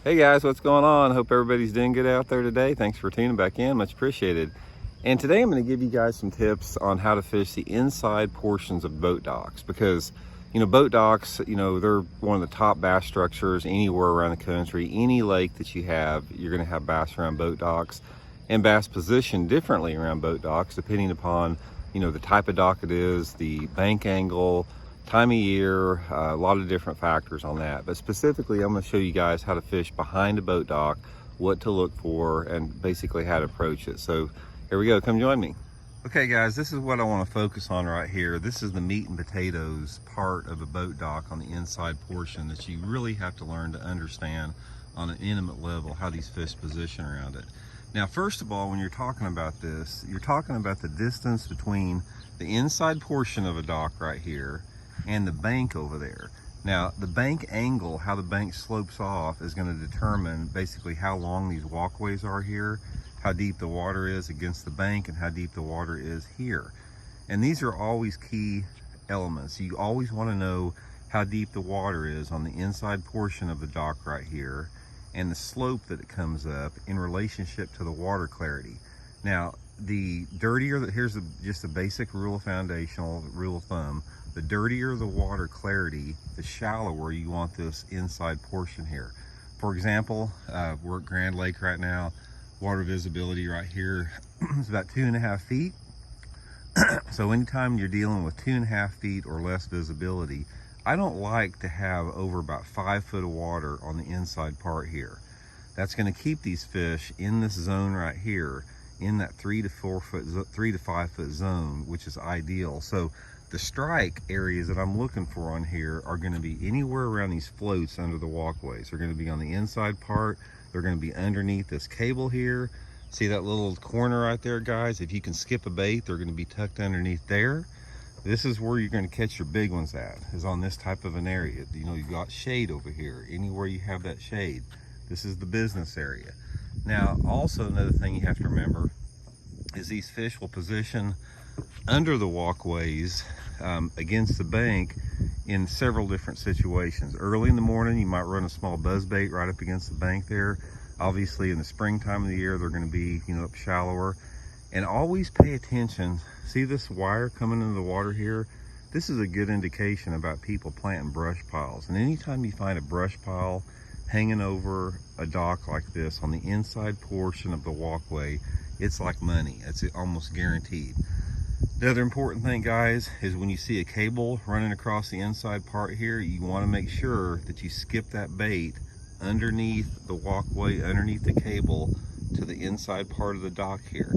Hey guys, what's going on? Hope everybody's doing good out there today. Thanks for tuning back in, much appreciated. And today I'm going to give you guys some tips on how to fish the inside portions of boat docks, because boat docks, they're one of the top bass structures anywhere around the country. Any lake that you have, you're going to have bass around boat docks, and bass positioned differently around boat docks depending upon the type of dock it is, the bank angle, time of year, a lot of different factors on that. But specifically, I'm going to show you guys how to fish behind a boat dock, what to look for, and basically how to approach it. So here we go, come join me. Okay guys, this is what I want to focus on right here. This is the meat and potatoes part of a boat dock on the inside portion that you really have to learn to understand on an intimate level how these fish position around it. Now, first of all, when you're talking about this, you're talking about the distance between the inside portion of a dock right here and the bank over there. Now, the bank angle, how the bank slopes off, is going to determine basically how long these walkways are here, how deep the water is against the bank, and how deep the water is here. And these are always key elements. You always want to know how deep the water is on the inside portion of the dock right here, and the slope that it comes up in relationship to the water clarity. Now, the dirtier, here's just a basic foundational rule of thumb. The dirtier the water clarity, the shallower you want this inside portion here. For example, we're at Grand Lake right now. Water visibility right here is about 2.5 feet. So anytime you're dealing with 2.5 feet or less visibility, I don't like to have over about 5 foot of water on the inside part here. That's going to keep these fish in this zone right here, in that 3 to 5 foot zone, which is ideal. So the strike areas that I'm looking for on here are going to be anywhere around these floats under the walkways. They're going to be on the inside part. They're going to be underneath this cable here. See that little corner right there, guys? If you can skip a bait, they're going to be tucked underneath there. This is where you're going to catch your big ones at, is on this type of an area. You've got shade over here. Anywhere you have that shade, this is the business area. Now, also another thing you have to remember is these fish will position under the walkways against the bank in several different situations. Early in the morning, you might run a small buzz bait right up against the bank there. Obviously, in the springtime of the year, they're going to be up shallower. And always pay attention. See this wire coming into the water here? This is a good indication about people planting brush piles. And anytime you find a brush pile hanging over a dock like this on the inside portion of the walkway, it's like money. It's almost guaranteed. The other important thing, guys, is when you see a cable running across the inside part here, you want to make sure that you skip that bait underneath the walkway, underneath the cable to the inside part of the dock here.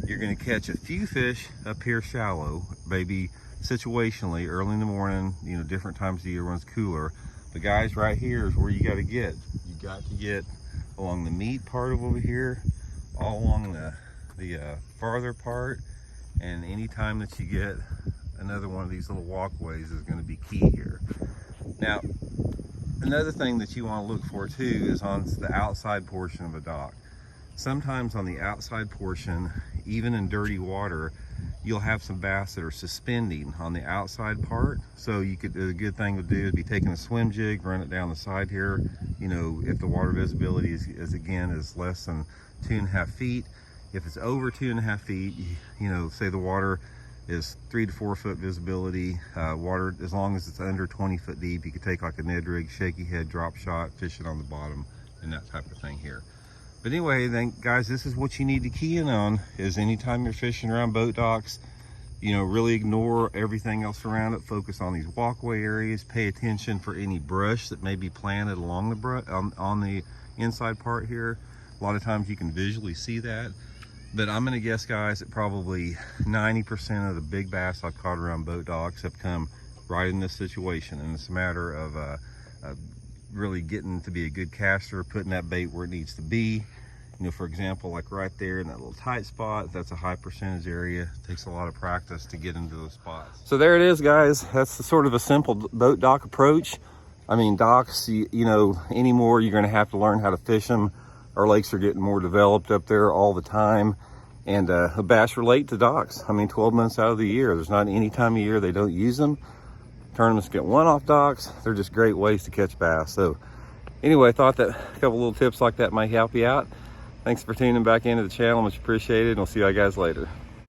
You're going to catch a few fish up here shallow, maybe situationally early in the morning, different times of the year when it's cooler. The guys right here is where you got to get. You got to get along the meat part of over here, all along the farther part, and anytime that you get another one of these little walkways is going to be key here. Now, another thing that you want to look for too is on the outside portion of a dock. Sometimes on the outside portion, even in dirty water, you'll have some bass that are suspending on the outside part. So a good thing to do is be taking a swim jig, run it down the side here. If the water visibility is less than 2.5 feet. If it's over 2.5 feet, say the water is 3 to 4 foot visibility, water, as long as it's under 20 foot deep, you could take like a Ned rig, shaky head, drop shot, fish it on the bottom, and that type of thing here. But anyway, then guys, this is what you need to key in on, is anytime you're fishing around boat docks, really ignore everything else around it. Focus on these walkway areas. Pay attention for any brush that may be planted along the on the inside part here. A lot of times you can visually see that. But I'm gonna guess, guys, that probably 90% of the big bass I've caught around boat docks have come right in this situation. And it's a matter of really getting to be a good caster, putting that bait where it needs to be. For example, like right there in that little tight spot, that's a high percentage area. It takes a lot of practice to get into those spots. So there it is, guys. That's sort of a simple boat dock approach. I mean, docks, anymore, you're gonna have to learn how to fish them. Our lakes are getting more developed up there all the time. And bass relate to docks. I mean, 12 months out of the year, there's not any time of year they don't use them. Tournaments get one-off docks. They're just great ways to catch bass. So Anyway, I thought that a couple little tips like that might help you out. Thanks for tuning back into the channel, much appreciated, and we'll see you guys later.